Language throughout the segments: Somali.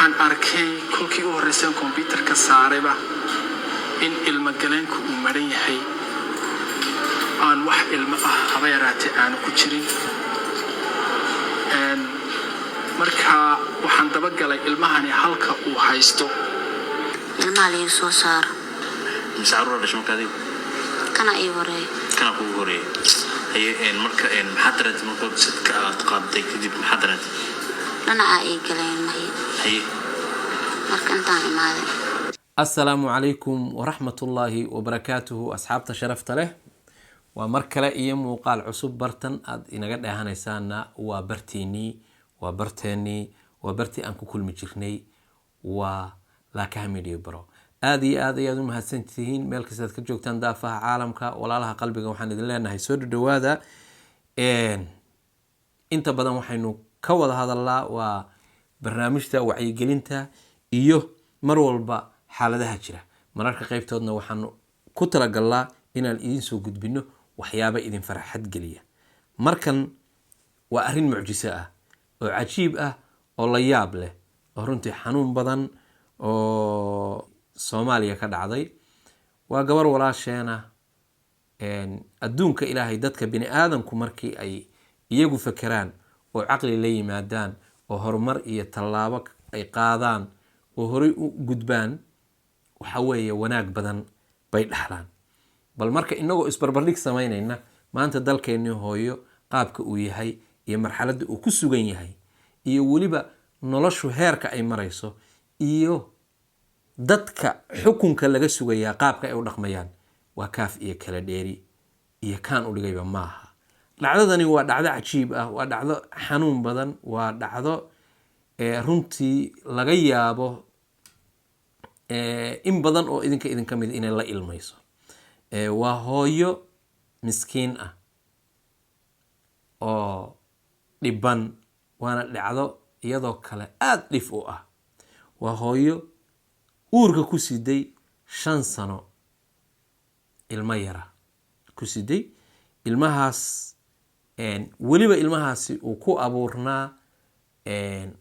waxaan arkay kolkii u horreysay computerka saarayba in ilma galeenku uu maran yahay aan wax ilmo ah haba yaraatee aanu ku jirin marka waxaan daba galay ilmahani halka uu haysto ilmaha la soo saar مسعرور ليش مكادي kana ii horeey كان أبو هوري هي مركا محاضرة مركا ست قاعدة كذي محاضرة lana ay galeen mahay هي marka intaan imaaday. السلام عليكم ورحمة الله وبركاته أصحاب شرفت له ومركلة إيام وقال عصب برتن إن قد هنيسانا وبرتني وبرتي أنكو كل مجرني ولا كهمي برو آدي أدوم هالسنتين ملك سيد كجوكتان دافع عالمك ولا لها قلبك وحنا دلنا هيسود الدواذا أنت بدنا وحنو كود هذا الله وبرنامجته وعي قلنته مرول با حالadaha jira mararka qaybtoodna waxaan ku talagalnaa inaan idin soo gudbino waxyaabo idin farxad geliya markan waa arin mucjiso ah oo cajiib ah oo la yaab leh oo runtii xanuun badan oo Soomaaliya ka dhacday waa gabar walaasheena adduunka Ilaahay dadka bini aadamku markii ay iyagu fakaraan oo aqli la yimaadaan oo horumar iyo tallaabo ay qaadaan oo horay u gudbaan waxa weeye wanaag badan bay dhaxlaan bal marka inagoo isbarbardhig sameynayna maanta dalkeennii hooyo qaabka uu yahay iyo marxaladda uu ku sugan yahay iyo waliba noloshu heerka ay marayso iyo dadka xukunka laga sugayaa qaabka ay u dhaqmayaan waa kaaf iyo kala dheeri iyo kaan u dhigayba maaha dhacdadani waa dhacdo cajiib ah waa dhacdo xanuun badan waa dhacdo runtii laga yaabo in badan oo idinka mid inay la ilmayso waa hooyo miskiin ah oo dhiban waana dhacdo iyadoo kale aad dhif u ah waa hooyo uurka ku siday 5 sano ilmo yara ku siday ilmahaas waliba ilmahaasi uu ku abuurnaa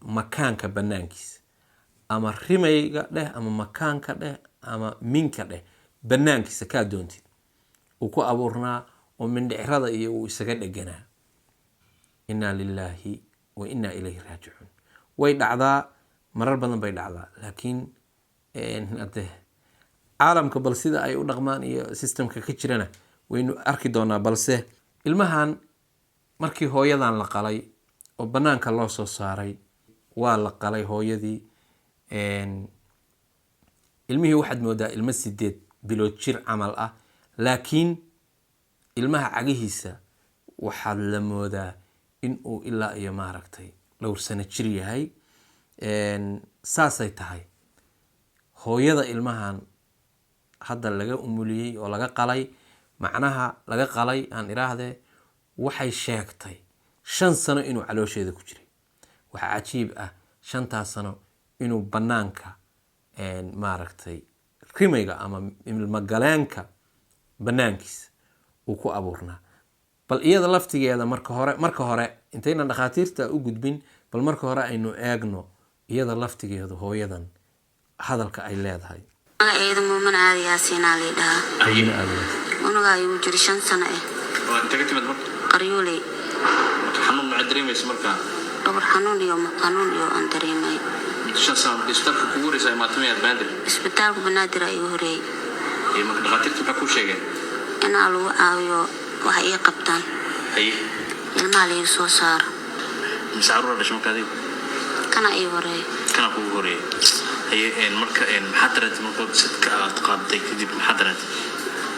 makaanka banaankiisa ama rimayga dheh ama makaanka dheh ama minka dheh banaankiisa ka doontid uu ku abuurnaa oo mindhicrada iyo uu isaga dhaganaa inna lillahi wa inna ilayhi raaji'un way dhacdaa marar badan bay dhacdaa laakiin caalamka bal sida ay u dhaqmaan iyo systemka ka jirana waynu arki doonaa balse ilmahan markii hooyadan la qalay oo banaanka loo soo saaray waa la qalay hooyadii ilmihii waxaad moodaa ilmo 8 bilood jir camal ah laakiin ilmaha cagihiisa waxaad la moodaa in uu ilaa iyo maaragtay dhowr sano jir yahay saasay tahay hooyada ilmahan hadda laga umuliyay oo laga qalay macnaha laga qalay aan iraahdee waxay sheegtay 5 sano inuu caloosheeda ku jiray waxa cajiib ah 5 sano inuu banaanka maaragtay rimayga ama ilmagalaanka banaankiisa uu ku abuurnaa bal iyada laftigeeda marka hore intayna dhaqaatiirta u gudbin bal marka hore aynu eegno iyada laftigeeda hooyadan hadalka ay leedahay Eedo muuman aadiyaa siinaa unuga ayuu jiray 5 sano waa tagay mid marka qaryuley xanuun ma dareemayso marka dhabar xanuun iyo aan dareemay 5 sano isbitaalka ku guurisay maatamiyaad baadir isbitaalka banaadir ay horeey ee marka dhaqaatiirtu waxa ku sheegeen in lagu caawiyo waxa ay qabtaan haye ilmaha la soo saar مسعرور ليش مكادي kana ii horeey كان أبو هوري هي مركا محاضرة مركا ست قاعدة كذي محاضرة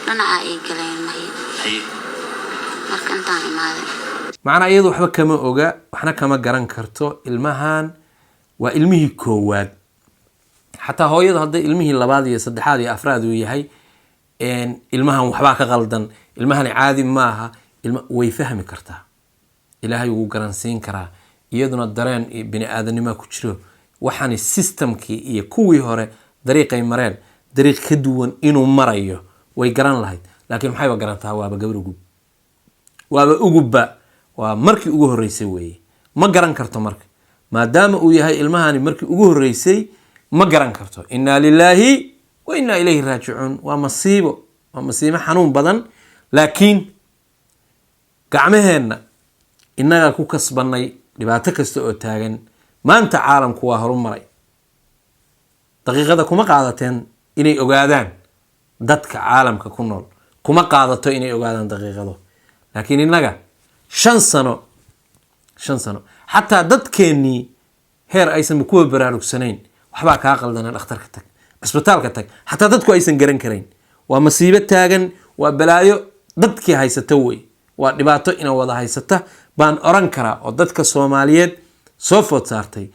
lana ay galeen mahay هي marka intaan imaaday macna iyadu waxba kama oga waxna kama garan karto ilmahan waa ilmihii koowaad xataa hooyadu haday ilmihii labaad iyo saddexaad iyo afraad uu yahay ilmahan waxba ka qaldan ilmahan caadi maaha way fahmi kartaa ilaahay wuu garansiin karaa iyaduna dareen bini aadanimo ku jiro waxaan systemkii iyo kuwii hore dariiqay mareen dariiq ka duwan inuu marayo way garan lahayd laakiin maxay garantaa waaba gabadhu waaba ugubba waa markii ugu horeysay weeye ma garan karto marka maadaama uu yahay ilmahani markii ugu horreysay ma garan karto. innaa lilaahi wa innaa ilayhi raajicuun. waa masiibo xanuun badan, laakiin gacmaheenna innagaa ku kasbanay dhibaato kasta oo taagan. maanta caalamku waa horumaray. daqiiqada kuma qaadateen inay ogaadaan dadka caalamka ku nool, kuma qaadato inay ogaadaan daqiiqado. laakiin innaga 5 sano xataa dadkeennii heer aysan kuwa baraarugsanayn, waxbaa kaa qaldana dhakhtarka tag, cisbitaalka tag, xataa dadku aysan garan karayn. waa masiibo taagan, waa balaayo dadkii haysata wey, waa dhibaato ina wada haysata baan oran karaa, oo dadka Soomaaliyeed soo food saartay.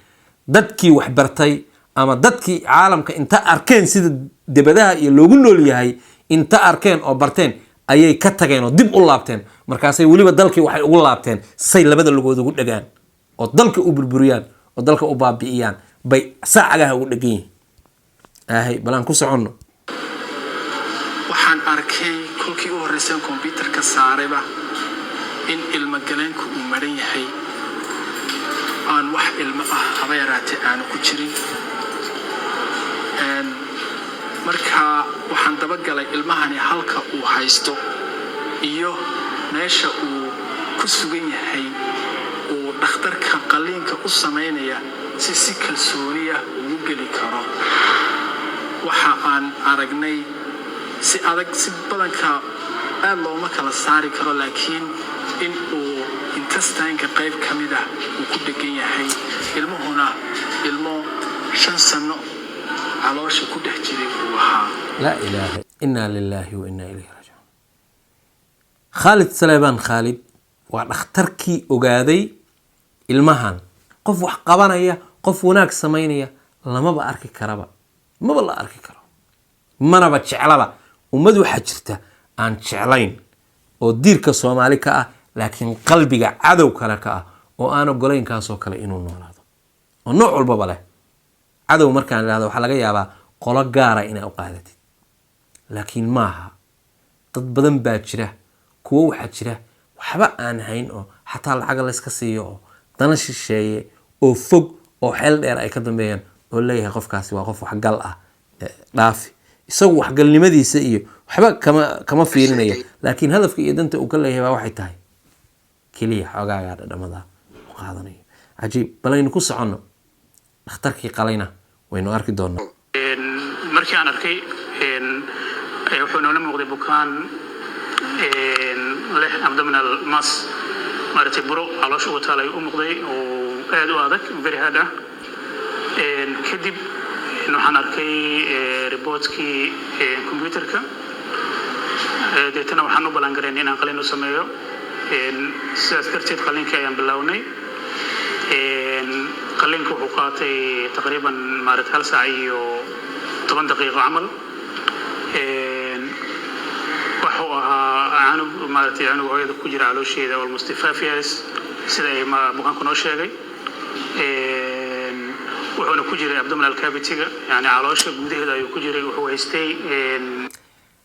dadkii wax bartay ama dadkii caalamka inta arkeen sida dibadaha iyo loogu nool yahay, inta arkeen oo barteen ayay ka tageen oo dib u laabteen. markaasay weliba dalkii waxay ugu laabteen say labada lugood ugu dhagaan oo dalka u burburiyaan oo dalka u baabi'iyaan bay saacadaha ugu dhagan yihiin. balan ku soconno. waxaan arkay kolkii u horreysay computerka saarayba in ilma galeenku uu maran yahay, aan wax ilmo haba yaraatee aanu ku jirin. markaa waxaan dabagalay ilmahani halka uu haysto iyo meesha uu ku sugan yahay, uu dhakhtarka qaliinka u samaynaya si kalsooniya ugu geli karo. waxa aan aragnay si adag, si badanka aad looma kala saari karo, laakiin in uu intestine-ka qayb ka mid ah uu ku dhegan yahay. ilmuhuna ilmo 5 sano caloosha ku dhex jiray uu ahaa. laa ilaaha innaa lilaahi wa innaa ilayhi raajicuun. Khalid Saleebaan Khalid waa dhakhtarkii ogaaday ilmahan qof wax qabanaya, qof wanaag samaynaya lamaba arki karaba, maba la arki karo, manaba jeclaba. ummad waxaa jirta aan jeclayn oo diirka Soomaali ka ah, laakiin qalbiga cadow kale ka ah, oo aan ogolayn kaasoo kale inuu noolaado, oo nooc walbaba leh. cadow markaan idhaahdo waxaa laga yaabaa qolo gaara inay u qaadatid, laakiin maaha. dad badan baa jira, kuwo waxaa jira waxba aan hayn oo xataa lacag la iska siiyo oo dana shisheeye oo fog oo xeel dheer ay ka dambeeyaan, oo leeyahay qofkaasi waa qof waxgal ah, dhaafi. isagu waxgalnimadiisa iyo waxba kama fiirinaya, laakiin hadafka iyo danta uu ka leeyahay waxay tahay keliya xoogaaga dhadhamada u qaadanayo. cajiib. balaynu ku soconno. dhakhtarkii qalayna waynu arki doonaa. markii aan arkay wuxuu noola muuqday bukaan leh abdominal mass, maaragtay buro caloosha uga taalay u muuqday oo aad u adag, very hard ah. kadib waxaan arkay reportkii computerka, deetana waxaan u ballan gareynay inaan qalin u sameeyo. sidaas darteed qalinkii ayaan bilownay. qalinku wuxuu qaatay taqriiban maaragtay 1 saac iyo 10 daqiiqo camal. wuxuu ahaa canug hooyada ku jira caloosheeda almost 5 years sida ay bukaanku noo sheegay. wuxuuna ku jiray abdominal cavity-ga, yani caloosha gudaheeda ayuu ku jiray. wuxuu haystay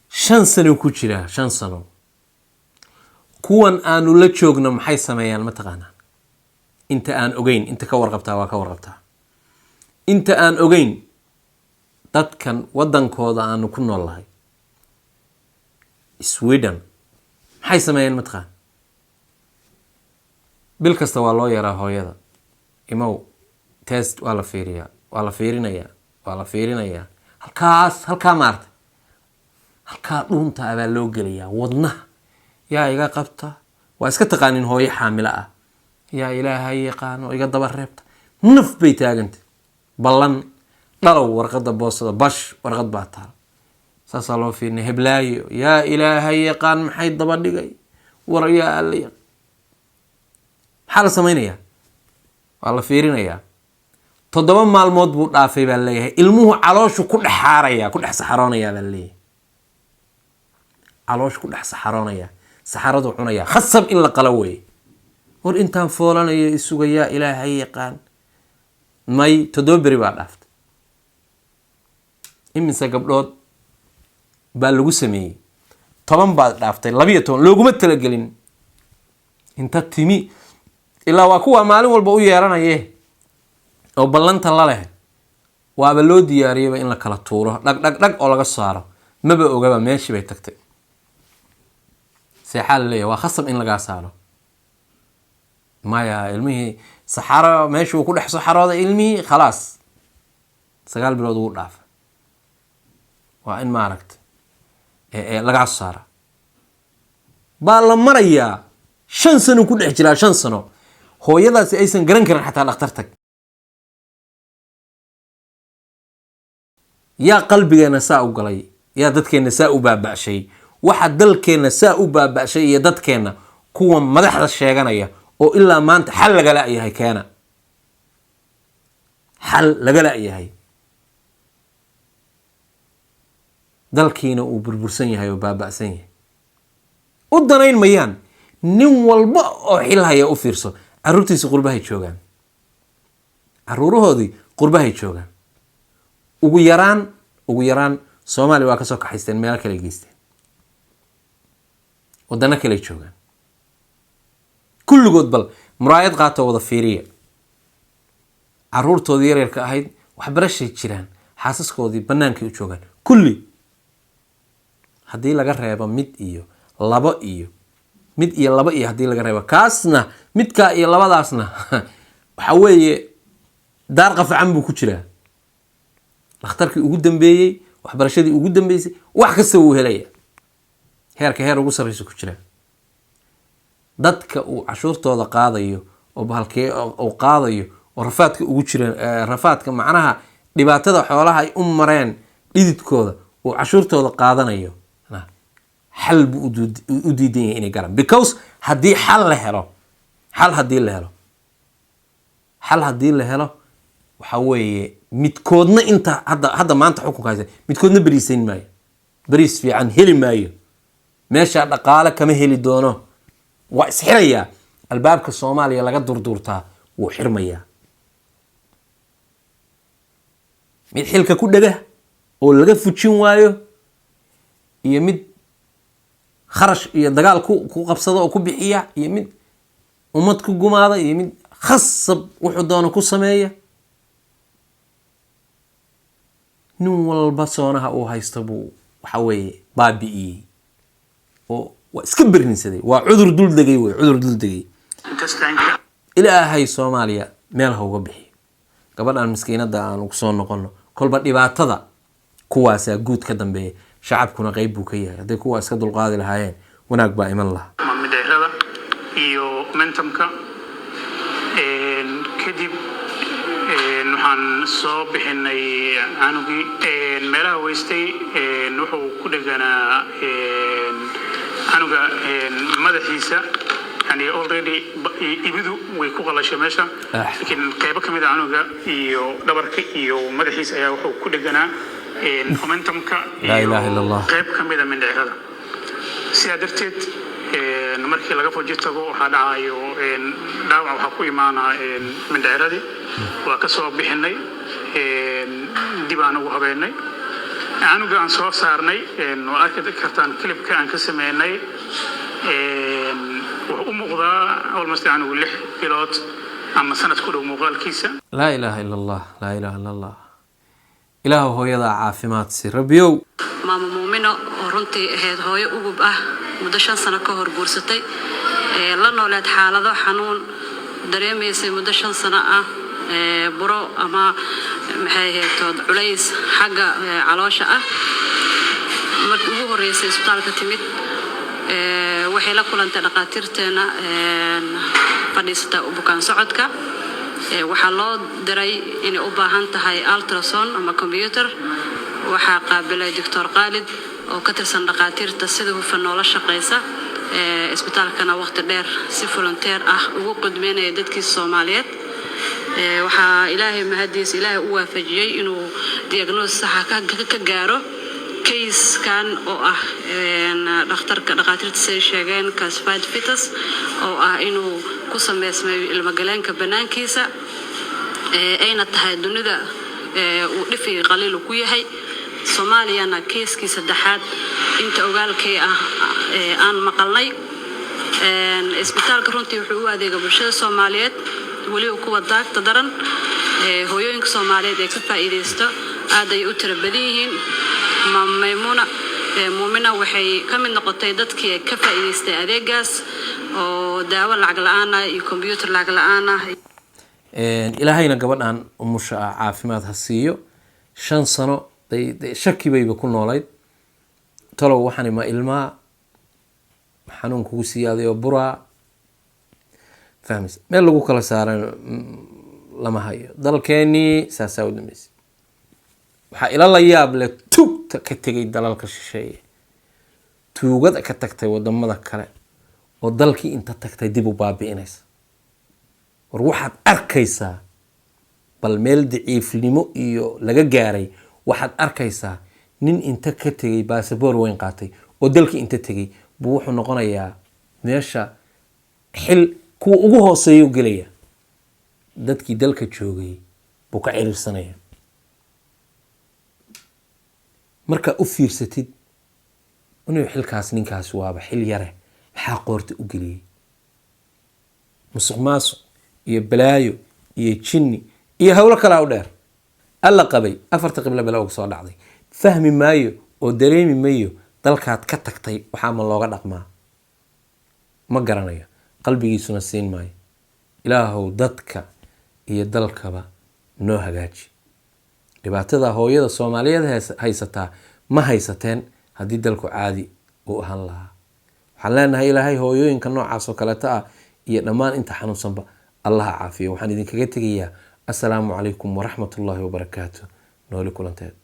5 sano ku jira. 5 sano. kuwan aanu la joogno maxay sameeyaan ma taqaanaan? inta aan ogeyn, inta ka warqabtaa waa ka warqabtaa. inta aan ogeyn, dadkan wadankooda aanu ku noolahay Sweden maxay sameeyaan ma taqaan? bil kasta waa loo yaraa hooyada, imow test waa la fiiriyaa, waa la fiirinayaa. halkaa maarta, halkaa dhuunta baa loo gelayaa, wadnaha yaa iga qabta. waa iska taqaanin hooyo xaamilo ah, yaa ilaahay yaqaano iga daba reebta. naf bay taagantay. ballan dhalow warqada boosada bash warqad baa taal. saasaa loo fiirinay. heblaayo yaa ilaahay yaqaan maxay daba dhigay, war yaa alla yaqaan. maxaa la samaynayaa? waa la fiirinayaa. 7 maalmood buu dhaafay baa leeyahay. ilmuhu calooshu ku dhex xaaraya, ku dhex saxaroonaya baa leeyahay. calooshu ku dhex saxaroonaya, saxaradu cunaya. khasab in la qalo weeye. war intaan foolanayo isuga yaa ilaahay yaqaan. may 7 beri baa dhaaftay. iminsa gabdhood baa lagu sameeyey? 10 baa dhaaftay, 12 looguma talagelin. inta timi ilaa waa kuwa maalin walba u yeeranaye oo ballanta la leh waaba loo diyaariyayba in la kala tuuro dhag oo laga saaro maba ogaba meeshii bay tagtay seexaa la leeyahay waa khasab in lagaa saaro maya ilmihii saxaro meeshuu ku dhex saxarooda ilmihii khalaas 9 bilood ugu dhaafa waa in maaragta lagaa saara baa la marayaa 5 sano ku dhex jiraa 5 sano hooyadaasi aysan garan karin xataa dhakhtar tag yaa qalbigeena saa u galay yaa dadkeena saa u baaba'shay waxa dalkeena saa u baaba'shay iyo dadkeena kuwa madaxda sheeganaya oo ilaa maanta xal laga la'yahay keena xal laga la'yahay dalkiina uu burbursan yahay oo baaba'san yahay u danayn mayaan nin walba oo xil haya u fiirso caruurtiisa qurbahay joogaan caruurahoodii qurbahay joogaan ugu yaraan Soomaali waa ka soo kaxaysteen meel kale geysteen wadana kale joogaan kulligood bal muraayad qaato wada fiiriya caruurtoodii yaryarka ahayd waxbarashay jiraan xaasaskoodii bannaankay u joogaan kulli haddii laga reebo mid iyo laba iyo haddii laga reebo kaasna midkaa iyo labadaasna waxa weeye daar qafacan buu ku jiraa dhakhtarkii ugu dambeeyey waxbarashadii ugu dambeysay wax kasta wuu helaya heer ugu sarreysa ku jira dadka uu cashuurtooda qaadayo oo bahalkee oo qaadayo oo rafaadka ugu jira rafaadka macnaha dhibaatada xoolaha ay u mareen dhididkooda oo cashuurtooda qaadanayo xal buu u diidan yahay inay galaan because haddii xal haddii la helo waxa weeye midkoodna inta hadda maanta xukunka haysa midkoodna bariisayn maayo bariis fiican heli maayo meesha dhaqaale kama heli doono waa isxirayaa albaabka Soomaaliya laga durduurtaa wuu xirmayaa mid xilka ku dhaga oo laga fujin waayo iyo mid kharash iyo dagaal ku qabsado oo ku bixiya iyo mid ummad ku gumaada iyo mid khasab wuxuu doono ku sameeya nin walba soonaha uu haysto buu waxa weeye baabi'iyey oo waa iska berninsaday waa cudur dul degay ilaahay Soomaaliya meel ha uga bixi gabadhan miskiinada aan ugu soo noqono kolba dhibaatada kuwaasa guud ka dambeeyay shacabkuna qayb buu ka yahay haday kuwa iska dulqaadi lahaayeen wanaag baa iman lahaa midheerada iyo mentamka kadib waxaan soo bixinay anugii meelaha weystay wuxuu ku dhaganaa anuga madaxiisa yani already ibidu way ku qalashay meesha laakiin qaybo kamid ah anuga iyo dhabarka iyo madaxiisa ayaa wuxuu ku dhaganaa momentumka la ilaha illa allah qayb kamid ah mindheerada sidaa darteed markii laga foji tago waxaa dhacayo dhaawac waxaa ku imaanaa mindheeradii waa ka soo bixinay dib aan ugu habeenay anuga aan soo saarnay oo arki kartaan clipka aan ka sameynay wuxuu u muuqdaa almost anugu 6 bilood ama sanad ku dhow muuqaalkiisa la ilaha illa allah ilaahu hooyada caafimaad si rabbiyow maama muumino oo runtii ahayd hooyo ugub ah muddo 5 sano ka hor guursatay la noolayd xaalado xanuun dareemaysay muddo 5 sano ah buro ama maxay ahayd culays xagga caloosha ah markii ugu horeysay isbitaalka timid waxay la kulantay dhaqaatiirteena fadhiisata bukaan socodka waxaa loo diray inay u baahan tahay ultrasound ama computer waxaa qaabilay Dr. Khalid oo ka tirsan dhaqaatiirta sida hufan noola shaqeysa isbitaalkana waqti dheer si volunteer ah ugu qudmeynaya dadkii Soomaaliyeed waxaa ilaahay mahadiis ilaahay u waafajiyay inuu diagnosis sax ka gaaro case kan oo ah dhaqaatiirta say sheegeen calcified fetus oo ah inuu ku sameysmay ilma galeenka banaankiisa ayna tahay dunida uu dhifi qaliil ku yahay Soomaaliyana case-kii saddexaad inta ogaalkay ah aan maqalnay isbitaalka runtii wuxuu u adeega bulshada Soomaaliyeed wali kuwa daagta daran hooyooyinka Soomaaliyeed ee ka faa'iideysto aad ay u tiro badan yihiin Maymuna muumina waxay ka mid noqotay dadkii ka faa'iideystay adeegaas oo daawo lacag la'aan ah iyo computer lacag la'aan ah ilaahayna gabadhan umusha caafimaad ha siiyo 5 sano shaki bayba ku noolayd talow waxaan ma ilmaa xanuun kugu siyaaday oo buraa fahmis meel lagu kala saaran lama hayo dalkeeni saasaa u dhameysay waxaa ila la yaab leh tuugta ka tegay dalalka shisheeye tuugada ka tagtay wadamada kale oo dalkii inta tagtay dib u baabi'inaysa war waxaad arkaysaa bal meel daciifnimo iyo laga gaaray waxaad arkaysaa nin inta ka tegay baasaboor weyn qaatay oo dalkii inta tegay buu wuxuu noqonayaa meesha xil kuwa ugu hooseeyo gelaya dadkii dalka joogay buu ka ciriirsanaya marka u fiirsatid inuu xilkaas ninkaas waaba xil yare maxaa qoorta u geliyay musuqmaasuq iyo balaayo iyo jinni iyo hawlo kala u dheer alla qabay 4 qibla bala ugu soo dhacday fahmi maayo oo dareemi maayo dalkaad ka tagtay waxa ma looga dhaqmaa ma garanayo qalbigiisuna siin maayo ilaahow dadka iyo dalkaba noo hagaaji dhibaatada hooyada Soomaaliyeed haysataa ma haysateen haddii dalku caadi uu ahaan lahaa waxaan leenahay ilaahay hooyooyinka noocaas oo kale ah iyo dhammaan inta xanuunsanba Allah caafiyo waxaan idinkaga tegayaa assalaamu calaykum waraxmatullaahi wabarakaatuh nooli kulanteed